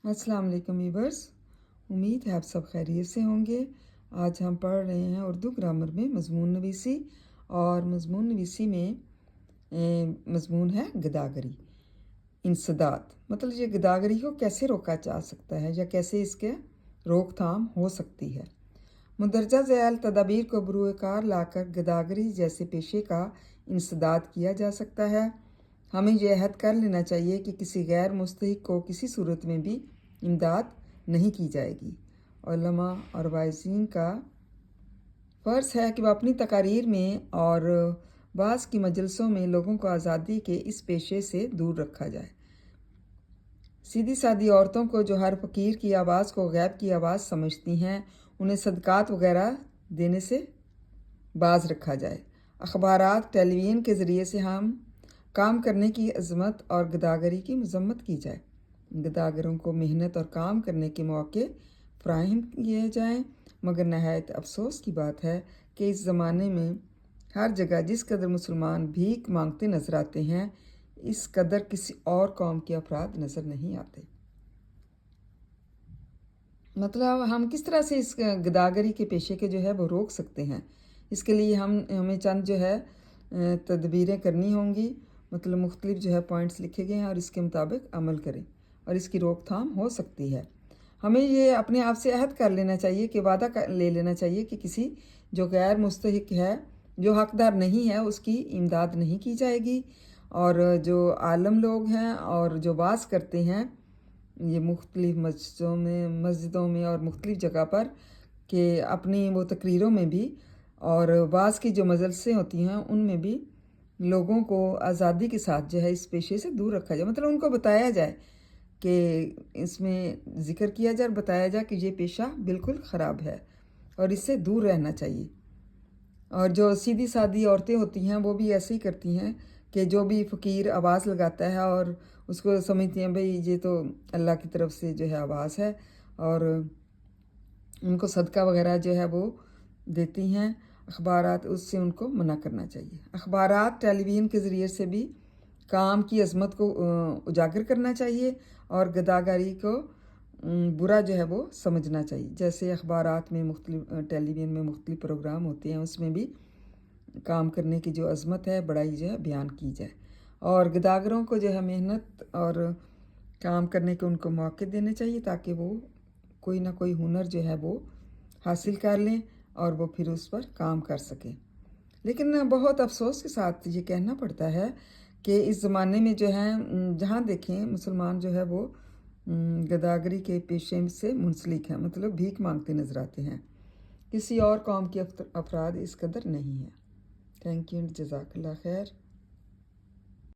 अस्सलाम वालेकुम व्यूअर्स, उम्मीद है आप सब खैरियत से होंगे। आज हम पढ़ रहे हैं उर्दू ग्रामर में मज़मून नवीसी, और मज़मून नवीसी में मज़मून है गदागरी। इंसदाद मतलब ये गदागरी को कैसे रोका जा सकता है या कैसे इसके रोकथाम हो सकती है। मुंदरजा ज़ैल तदाबीर को बरूए कार लाकर गदागरी जैसे पेशे का इंसदाद किया जा सकता है। हमें यह अहद कर लेना चाहिए कि किसी गैर मुस्तहिक को किसी सूरत में भी इमदाद नहीं की जाएगी। उलमा और वाइज़ीन का फ़र्ज़ है कि वह अपनी तकारीर में और बाज़ की मजलसों में लोगों को आज़ादी के इस पेशे से दूर रखा जाए। सीधी सादी औरतों को जो हर फ़कीर की आवाज़ को गैब की आवाज़ समझती हैं, उन्हें सदक़ात वगैरह देने से बाज रखा जाए। अखबारात टेलीविज़न के ज़रिए से हम काम करने की अज़मत और गदागरी की मज़म्मत की जाए। गदागरों को मेहनत और काम करने के मौके फ़राहम किए जाएँ, मगर नहायत अफसोस की बात है कि इस ज़माने में हर जगह जिस कदर मुसलमान भीख मांगते नज़र आते हैं, इस कदर किसी और कौम के अफराद नज़र नहीं आते। मतलब हम किस तरह से इस गदागरी के पेशे के जो है वो रोक सकते हैं। इसके लिए हमें चंद जो है तदबीरें करनी होंगी। मतलब मुख्तलिफ जो है पॉइंट्स लिखे गए हैं और इसके मुताबिक अमल करें और इसकी रोकथाम हो सकती है। हमें ये अपने आप से अहद कर लेना चाहिए कि ले लेना चाहिए कि किसी जो गैर मुस्तहिक है, जो हकदार नहीं है, उसकी इमदाद नहीं की जाएगी। और जो आलम लोग हैं और जो वास करते हैं ये मुख्तलिफ मस्जिदों में और मुख्तलिफ जगह पर कि अपनी वो तकरीरों में भी और वास की जो मजलिसें होती हैं उनमें भी लोगों को आज़ादी के साथ जो है इस पेशे से दूर रखा जाए। मतलब उनको बताया जाए कि इसमें ज़िक्र किया जाए और बताया जाए कि ये पेशा बिल्कुल ख़राब है और इससे दूर रहना चाहिए। और जो सीधी सादी औरतें होती हैं वो भी ऐसे ही करती हैं कि जो भी फ़कीर आवाज़ लगाता है और उसको समझती हैं भाई ये तो अल्लाह की तरफ से जो है आवाज़ है, और उनको सदका वगैरह जो है वो देती हैं। अखबारात उससे उनको मना करना चाहिए। अखबारात टेलीविज़न के ज़रिए से भी काम की अज़मत को उजागर करना चाहिए और गदागरी को बुरा जो है वो समझना चाहिए। जैसे अखबारात में टेलीविज़न में मुख्तलिफ प्रोग्राम होते हैं, उसमें भी काम करने की जो अज़मत है बड़ाई जो है बयान की जाए और गदागरों को जो है मेहनत और काम करने के उनको मौके देने चाहिए ताकि वो कोई ना कोई हुनर जो है वो हासिल कर लें और वो फिर उस पर काम कर सकें। लेकिन बहुत अफसोस के साथ ये कहना पड़ता है कि इस ज़माने में जो है जहाँ देखें मुसलमान जो है वो गदागरी के पेशे से मुंसलिक हैं, मतलब भीख मांगते नज़र आते हैं। किसी और कौम के अफराद इस कदर नहीं है। थैंक यू, जज़ाकल्लाह खैर।